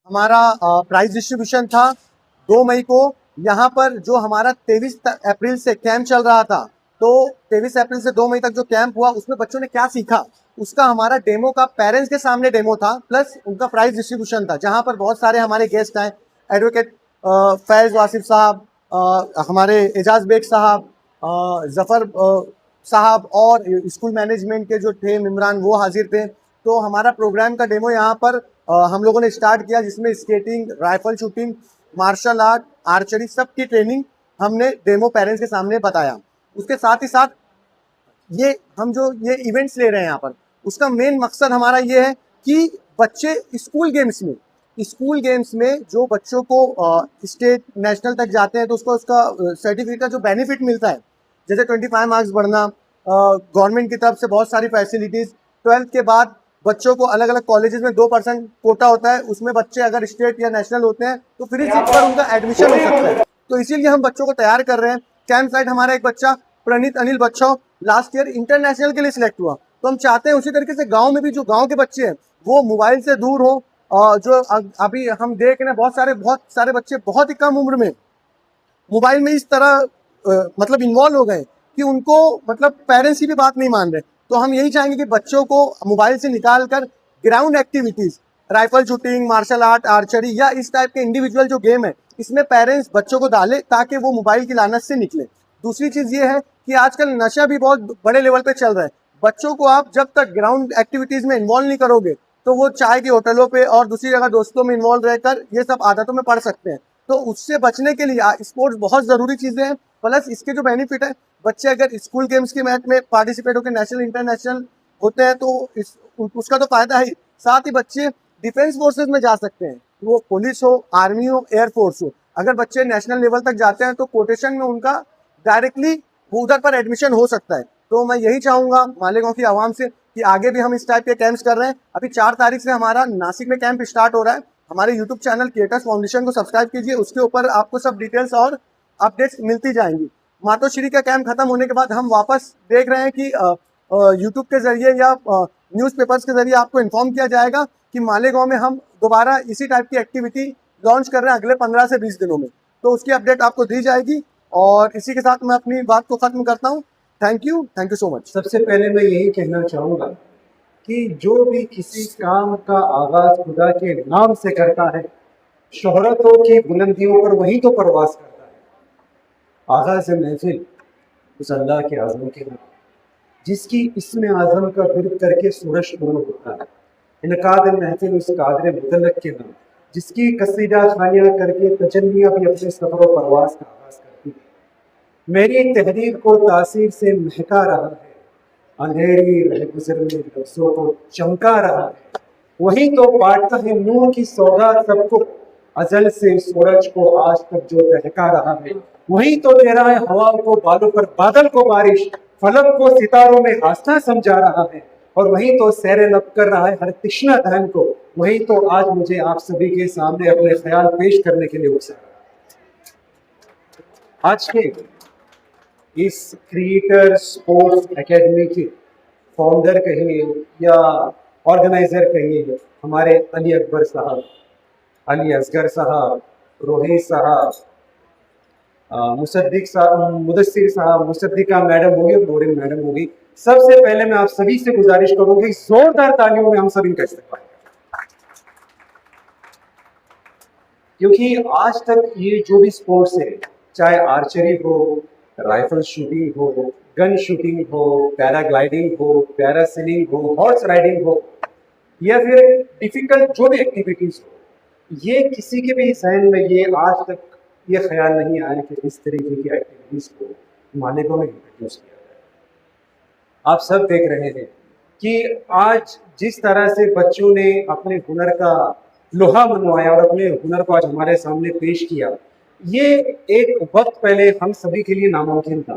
हमारा prize distribution था 2 मई को। यहाँ पर जो हमारा 23 अप्रैल से कैंप चल रहा था, तो 23 अप्रैल से 2 मई तक जो कैंप हुआ उसमें बच्चों ने क्या सीखा, उसका हमारा डेमो का पेरेंट्स के सामने डेमो था, प्लस उनका प्राइज डिस्ट्रीब्यूशन था, जहाँ पर बहुत सारे हमारे गेस्ट आए, एडवोकेट फैज़ वासिफ साहब, हमारे एजाज बेग साहब, जफ़र साहब और स्कूल मैनेजमेंट के जो थे इमरान, वो हाजिर थे। तो हमारा प्रोग्राम का डेमो यहाँ पर हम लोगों ने स्टार्ट किया, जिसमें skating, rifle shooting, martial art, archery, सब की ट्रेनिंग हमने डेमो पेरेंट्स के सामने बताया। उसके साथ ही साथ ये हम जो ये इवेंट्स ले रहे हैं यहाँ पर, उसका मेन मकसद हमारा ये है कि बच्चे स्कूल गेम्स में जो बच्चों को स्टेट नेशनल तक जाते हैं तो उसको उसका सर्टिफिकेट का जो बेनिफिट मिलता है, जैसे 25 मार्क्स बढ़ना, गवर्नमेंट की तरफ से बहुत सारी फैसिलिटीज़, 12th के बाद बच्चों को अलग अलग कॉलेजेस में 2% कोटा होता है, उसमें बच्चे अगर स्टेट या नेशनल होते हैं तो फ्री सीट पर उनका एडमिशन हो सकता है। तो इसीलिए हम बच्चों को तैयार कर रहे हैं। कैंप साइड हमारा एक बच्चा प्रणीत अनिल बच्चों लास्ट ईयर इंटरनेशनल के लिए सिलेक्ट हुआ, तो हम चाहते हैं उसी तरीके से गाँव में भी जो गाँव के बच्चे हैं वो मोबाइल से दूर हो। जो अभी हम देख रहे हैं बहुत सारे बच्चे बहुत ही कम उम्र में मोबाइल में इस तरह मतलब इन्वॉल्व हो गए कि उनको मतलब पेरेंट्स की भी बात नहीं मान रहे। तो हम यही चाहेंगे कि बच्चों को मोबाइल से निकाल कर ground activities, rifle shooting, martial art, archery या इस टाइप के इंडिविजुअल जो गेम है, इसमें पेरेंट्स बच्चों को डालें ताकि वो मोबाइल की लानत से निकले। दूसरी चीज़ ये है कि आजकल नशा भी बहुत बड़े लेवल पे चल रहा है। बच्चों को आप जब तक ग्राउंड एक्टिविटीज़ में इन्वॉल्व नहीं करोगे तो वो चाय की होटलों पे और दूसरी जगह दोस्तों में इन्वॉल्व रहकर ये सब आदतों में पड़ सकते हैं। तो उससे बचने के लिए स्पोर्ट्स बहुत ज़रूरी चीज़ें हैं। प्लस इसके जो बेनिफिट है, बच्चे अगर स्कूल गेम्स के मैच में पार्टिसिपेट होकर नेशनल इंटरनेशनल होते हैं तो उसका तो फ़ायदा है ही, साथ ही बच्चे डिफेंस फोर्सेज में जा सकते हैं, वो पुलिस हो, आर्मी हो, एयरफोर्स हो। अगर बच्चे नेशनल लेवल तक जाते हैं तो कोटेशन में उनका डायरेक्टली वो उधर पर एडमिशन हो सकता है। तो मैं यही चाहूँगा मालेगांव की आवाम से कि आगे भी हम इस टाइप के कैंप्स कर रहे हैं। अभी 4 तारीख से हमारा नासिक में कैंप स्टार्ट हो रहा है। हमारे यूट्यूब चैनल क्रिएटर्स फाउंडेशन को सब्सक्राइब कीजिए, उसके ऊपर आपको सब डिटेल्स और अपडेट्स मिलती जाएंगी। मातोश्री का कैंप खत्म होने के बाद हम वापस देख रहे हैं कि यूट्यूब के जरिए या न्यूज़पेपर्स के जरिए आपको इन्फॉर्म किया जाएगा कि मालेगांव में हम दोबारा इसी टाइप की एक्टिविटी लॉन्च कर रहे हैं अगले 15 से 20 दिनों में। तो उसकी अपडेट आपको दी जाएगी और इसी के साथ मैं अपनी बात को ख़त्म करता हूँ। Thank you so much. सबसे पहले मैं यही कहना चाहूँगा कि जो भी किसी काम का आगाज खुदा के नाम से करता है, शोहरतों की बुलंदियों पर वही तो परवास करता है। आगाज महफिल उस अल्लाह के आज़म के नाम, जिसकी इसमें आज़म का विर्द करके सूरज शुरू होता है। इनकाद महफिल उस कादर मुतल्लक के नाम, जिसकी कसीदा खानियाँ करके तजल्लियाँ भी अपने सफ़र व परवास का आगाज करती है। मेरी तहरीर को तासीर से महका रहा है, अंधेरी रह गुजर में लफ्ज़ों को चमका रहा है। वही तो बांटता है नूर की सौगात सबको, अजल से सूरज को आज तक जो दहका रहा है। वही तो दे रहा है हवाओं को बालों पर बादल को बारिश, फलक को सितारों में आस्था समझा रहा है। और वही तो सैर लब कर रहा है हर तिश्ना दहन को। वही तो आज मुझे आप सभी के सामने अपने ख्याल पेश करने के लिए उकसा रहा है। आज के इस क्रिएटर स्पोर्ट्स एकेडमी के फाउंडर कहिए या ऑर्गेनाइजर कहिए, हमारे अली अकबर साहब, अली असगर साहब, रोहित साहब, मुसद्दिक साहब, मुदस्सिर साहब, मुसद्दिका मैडम होगी और नूरिन मैडम होगी। सबसे पहले मैं आप सभी से गुजारिश करूंगी जोरदार तालियों में हम सभी का इस्तेमाल, क्योंकि आज तक ये जो भी स्पोर्ट्स है, चाहे आर्चरी हो, राइफल शूटिंग हो, गन शूटिंग हो, पैराग्लाइडिंग हो, पैरासेलिंग हो, हॉर्स राइडिंग हो, या फिर डिफिकल्ट जो भी एक्टिविटीज हो, ये किसी के भी जहन में ये आज तक ये ख्याल नहीं आया कि इस तरीके की एक्टिविटीज को मालिकों में इंट्रोड्यूस किया जाए। आप सब देख रहे हैं कि आज जिस तरह से बच्चों ने अपने हुनर का लोहा मनवाया और अपने हुनर को आज हमारे सामने पेश किया, ये एक वक्त पहले हम सभी के लिए नामुमकिन था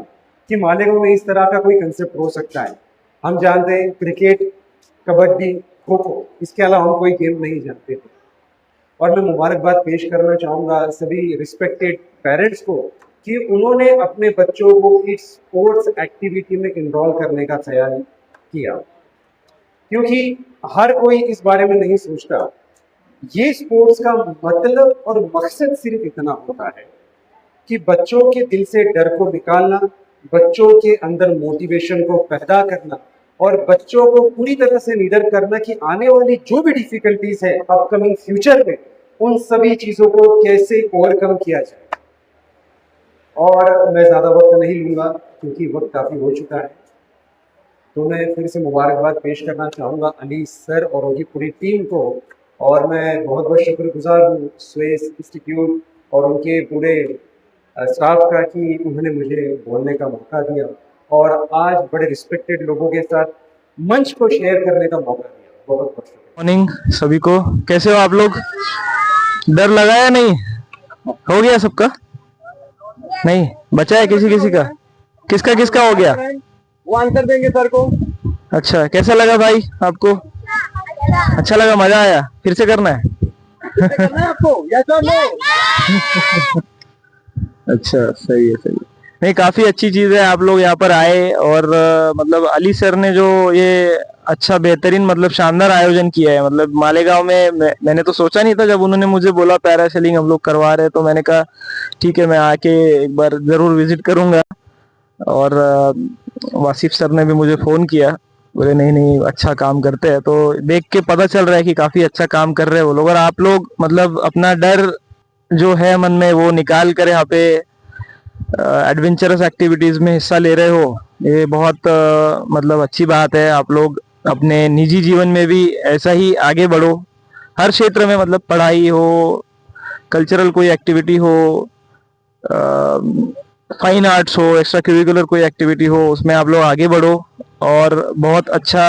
कि मालेगांव में इस तरह का कोई कंसेप्ट हो सकता है। हम जानते हैं क्रिकेट, कबड्डी, खो खो, इसके अलावा हम कोई गेम नहीं जानते थे। और मैं मुबारकबाद पेश करना चाहूँगा सभी रिस्पेक्टेड पेरेंट्स को कि उन्होंने अपने बच्चों को इस स्पोर्ट्स एक्टिविटी में इन्वॉल्व करने का ख्याल किया, क्योंकि हर कोई इस बारे में नहीं सोचता ये स्पोर्ट्स का मतलब और मकसद सिर्फ इतना होता है कि बच्चों के दिल से डर को निकालना, बच्चों के अंदर मोटिवेशन को पैदा करना और बच्चों को पूरी तरह से निडर करना कि आने वाली जो भी डिफिकल्टीज है अपकमिंग फ्यूचर में, उन सभी चीजों को कैसे ओवरकम किया जाए। और मैं ज्यादा वक्त नहीं लूंगा क्योंकि वक्त काफी हो चुका है, तो मैं फिर से मुबारकबाद पेश करना चाहूँगा अली सर और उनकी पूरी टीम को। और मैं बहुत बहुत शुक्रगुजार हूँ स्वेस इंस्टीट्यूट और उनके पूरे स्टाफ का कि उन्होंने मुझे बोलने का मौका दिया और आज बड़े रिस्पेक्टेड लोगों के साथ मंच को शेयर करने का मौका दिया। बहुत बहुत शुक्रिया। मॉर्निंग सभी को। कैसे हो आप लोग? डर लगा या नहीं? हो गया सबका? नहीं बचा है किसी किसी का? किसका किसका हो गया? वो आंसर देंगे सर को। अच्छा, कैसा लगा भाई आपको? अच्छा लगा, मजा आया? फिर से करना है? करना है आपको? यस और नो? अच्छा, सही है सही है। नहीं, काफी अच्छी चीज है आप लोग यहाँ पर आए और मतलब अली सर ने जो ये अच्छा बेहतरीन मतलब शानदार आयोजन किया है। मतलब मालेगांव में मैंने तो सोचा नहीं था, जब उन्होंने मुझे बोला पैरासेलिंग हम लोग करवा रहे हैं, तो मैंने कहा ठीक है, मैं आके एक बार जरूर विजिट करूंगा। और वासिफ सर ने भी मुझे फोन किया, बोले नहीं नहीं अच्छा काम करते हैं, तो देख के पता चल रहा है कि काफी अच्छा काम कर रहे हैं वो लोग। और आप लोग मतलब अपना डर जो है मन में वो निकाल कर यहाँ पे एडवेंचरस एक्टिविटीज में हिस्सा ले रहे हो, ये बहुत मतलब अच्छी बात है। आप लोग अपने निजी जीवन में भी ऐसा ही आगे बढ़ो, हर क्षेत्र में, मतलब पढ़ाई हो, कल्चरल कोई एक्टिविटी हो, फाइन आर्ट्स हो, एक्स्ट्रा करिकुलर कोई एक्टिविटी हो, उसमें आप लोग आगे बढ़ो और बहुत अच्छा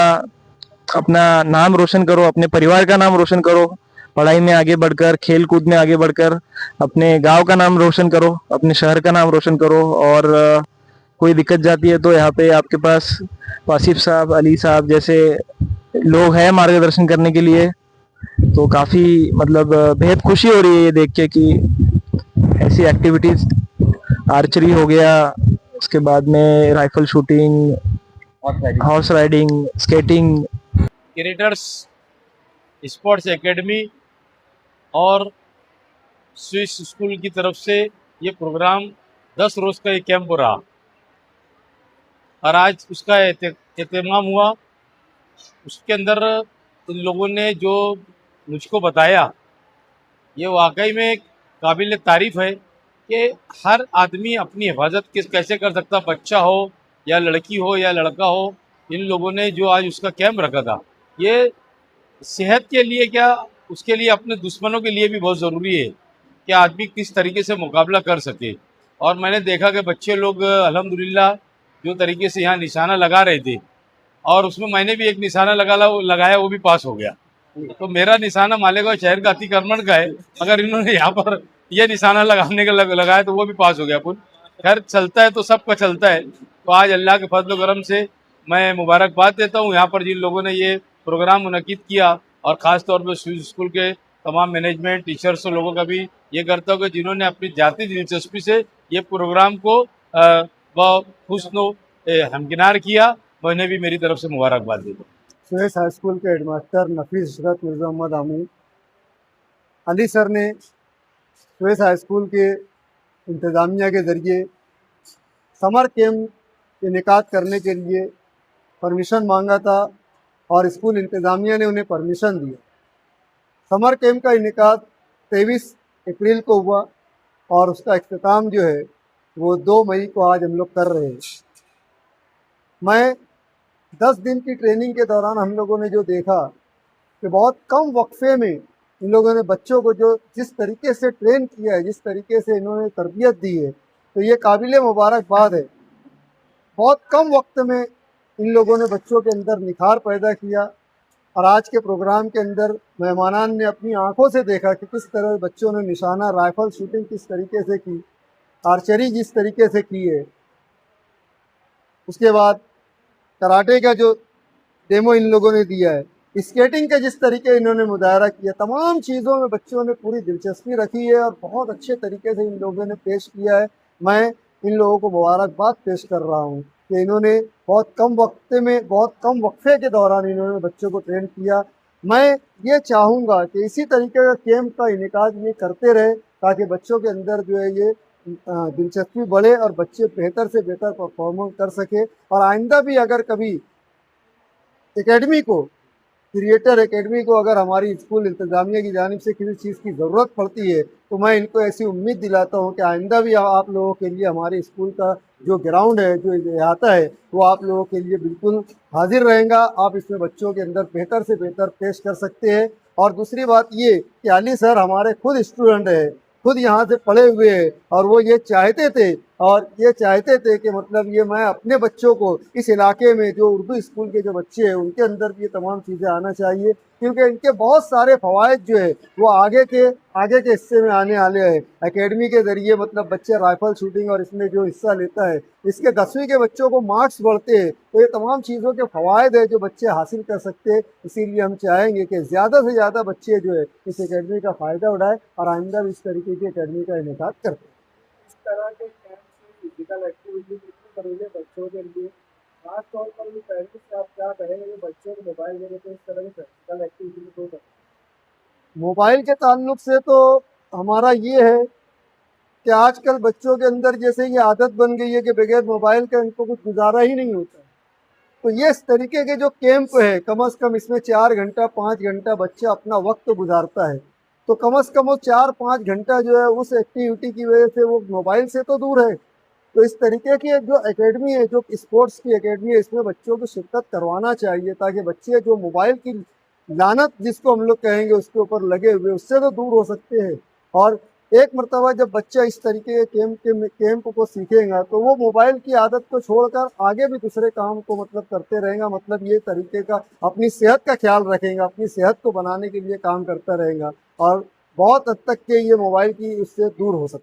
अपना नाम रोशन करो, अपने परिवार का नाम रोशन करो, पढ़ाई में आगे बढ़कर, खेल कूद में आगे बढ़कर अपने गांव का नाम रोशन करो, अपने शहर का नाम रोशन करो। और कोई दिक्कत जाती है तो यहाँ पे आपके पास वासिफ साहब, अली साहब जैसे लोग हैं मार्गदर्शन करने के लिए। तो काफी मतलब बेहद खुशी हो रही है ये देख के कि ऐसी एक्टिविटीज, आर्चरी हो गया, उसके बाद में rifle shooting, horse riding, skating. Cricketers sports academy और स्विस स्कूल की तरफ से ये प्रोग्राम 10 रोज़ का ये कैंप रहा और आज उसका एहतमाम हुआ। उसके अंदर इन लोगों ने जो मुझको बताया, ये वाकई में काबिल तारीफ़ है कि हर आदमी अपनी हिफाजत कैसे कर सकता, बच्चा हो या लड़की हो या लड़का हो। इन लोगों ने जो आज उसका कैंप रखा था, ये सेहत के लिए क्या, उसके लिए अपने दुश्मनों के लिए भी बहुत ज़रूरी है कि आदमी किस तरीके से मुकाबला कर सके। और मैंने देखा कि बच्चे लोग अल्हम्दुलिल्लाह जो तरीके से यहाँ निशाना लगा रहे थे, और उसमें मैंने भी एक निशाना लगाया, वो भी पास हो गया। तो मेरा निशाना मालेगांव शहर का अतिक्रमण का है, अगर इन्होंने यहाँ पर ये निशाना लगाने का लगाया तो वो भी पास हो गया। पुल खैर चलता है तो सबका चलता है। तो आज अल्लाह के फजल करम से मैं मुबारकबाद देता हूँ यहाँ पर जिन लोगों ने ये प्रोग्राम मुनक़िद किया, और ख़ास तौर पर स्विस स्कूल के तमाम मैनेजमेंट, टीचर्स और लोगों का भी ये करता हूँ कि जिन्होंने अपनी जाती दिलचस्पी से ये प्रोग्राम को हुस्न हमकिनार किया, मैं उन्हें भी मेरी तरफ से मुबारकबाद देता हूँ। स्वेस हाई स्कूल के हेडमास्टर नफीस इशरत मिर्ज़ा मोहम्मद आमी, अली सर ने स्वेस हाई स्कूल के इंतज़ामिया के ज़रिए समर कैम्प इनेकाद करने के लिए परमिशन मांगा था और स्कूल इंतज़ामिया ने उन्हें परमिशन दिया। समर कैम्प का इनेकाद 23 अप्रैल को हुआ और उसका अख्ताम जो है वो 2 मई को आज हम लोग कर रहे हैं। मैं 10 दिन की ट्रेनिंग के दौरान हम लोगों ने जो देखा कि बहुत कम वक्फे में इन लोगों ने बच्चों को जो जिस तरीके से ट्रेन किया है, जिस तरीके से इन्होंने तरबियत दी है, तो ये काबिल मुबारकबाद है। बहुत कम वक्त में इन लोगों ने बच्चों के अंदर निखार पैदा किया और आज के प्रोग्राम के अंदर मेहमानान ने अपनी आंखों से देखा कि किस तरह बच्चों ने निशाना, राइफल शूटिंग किस तरीके से की, आर्चरी जिस तरीके से की है। उसके बाद कराटे का जो डेमो इन लोगों ने दिया है, स्केटिंग के जिस तरीके इन्होंने मुजाहरा किया, तमाम चीज़ों में बच्चों ने पूरी दिलचस्पी रखी है और बहुत अच्छे तरीके से इन लोगों ने पेश किया है। मैं इन लोगों को मुबारकबाद पेश कर रहा हूँ कि इन्होंने बहुत कम वक्त में, बहुत कम वक्फे के दौरान इन्होंने बच्चों को ट्रेन किया। मैं ये चाहूँगा कि इसी तरीके का कैंप का इनेकाद ये करते रहे, ताकि बच्चों के अंदर जो है ये दिलचस्पी बढ़े और बच्चे बेहतर से बेहतर परफॉर्मेंस कर सके। और आइंदा भी अगर कभी एकेडमी को, क्रिएटर एकेडमी को अगर हमारी स्कूल इंतज़ामिया की जानिब से किसी चीज़ की ज़रूरत पड़ती है, तो मैं इनको ऐसी उम्मीद दिलाता हूँ कि आइंदा भी आप लोगों के लिए हमारे स्कूल का जो ग्राउंड है, जो अहाता है, वो आप लोगों के लिए बिल्कुल हाजिर रहेगा। आप इसमें बच्चों के अंदर बेहतर से बेहतर पेश कर सकते हैं। और दूसरी बात ये कि अली सर हमारे खुद स्टूडेंट है, खुद यहाँ से पढ़े हुए हैं, और वो ये चाहते थे कि मतलब ये मैं अपने बच्चों को इस इलाके में जो उर्दू स्कूल के जो बच्चे हैं उनके अंदर भी ये तमाम चीज़ें आना चाहिए, क्योंकि इनके बहुत सारे फ़वाइद जो है वो आगे के हिस्से में आने वाले हैं। एकेडमी के ज़रिए मतलब बच्चे राइफल शूटिंग और इसमें जो हिस्सा लेता है, इसके 10वीं के बच्चों को मार्क्स बढ़ते हैं, तो ये तमाम चीज़ों के फ़वाइद है जो बच्चे हासिल कर सकते हैं। इसीलिए हम चाहेंगे कि ज़्यादा से ज़्यादा बच्चे जो है इस एकेडमी का फ़ायदा उठाएँ और आइंदा भी इस तरीके की एकेडमी का इनेकाद करते हैं। इस तरह के कैंप से फिजिकल एक्टिविटी कितनी ज़रूरी है बच्चों के लिए, खास तौर पर भी पेरेंट्स से आप क्या कहेंगे कि बच्चों को मोबाइल देने से इस तरह की फिजिकल एक्टिविटी को कर। मोबाइल के ताल्लुक से तो हमारा ये है कि आजकल बच्चों के अंदर जैसे ये आदत बन गई है कि बगैर मोबाइल का इनको कुछ गुजारा ही नहीं होता। तो ये इस तरीके के जो कैंप है, कम से कम इसमें 4 घंटा 5 घंटा बच्चा अपना वक्त गुजारता है, तो कम से कम वो 4-5 घंटा जो है उस एक्टिविटी की वजह से वो मोबाइल से तो दूर है। तो इस तरीके की जो एकेडमी है, जो स्पोर्ट्स की एकेडमी है, इसमें बच्चों को शिरकत करवाना चाहिए, ताकि बच्चे जो मोबाइल की लानत जिसको हम लोग कहेंगे उसके ऊपर लगे हुए, उससे तो दूर हो सकते हैं। और एक मरतबा जब बच्चा इस तरीके के कैंप को सीखेगा, तो वो मोबाइल की आदत को छोड़कर आगे भी दूसरे काम को मतलब करते रहेगा। मतलब ये तरीके का अपनी सेहत का ख्याल रखेगा, अपनी सेहत को बनाने के लिए काम करता रहेगा, और बहुत हद तक के ये मोबाइल की उससे दूर हो सकता है।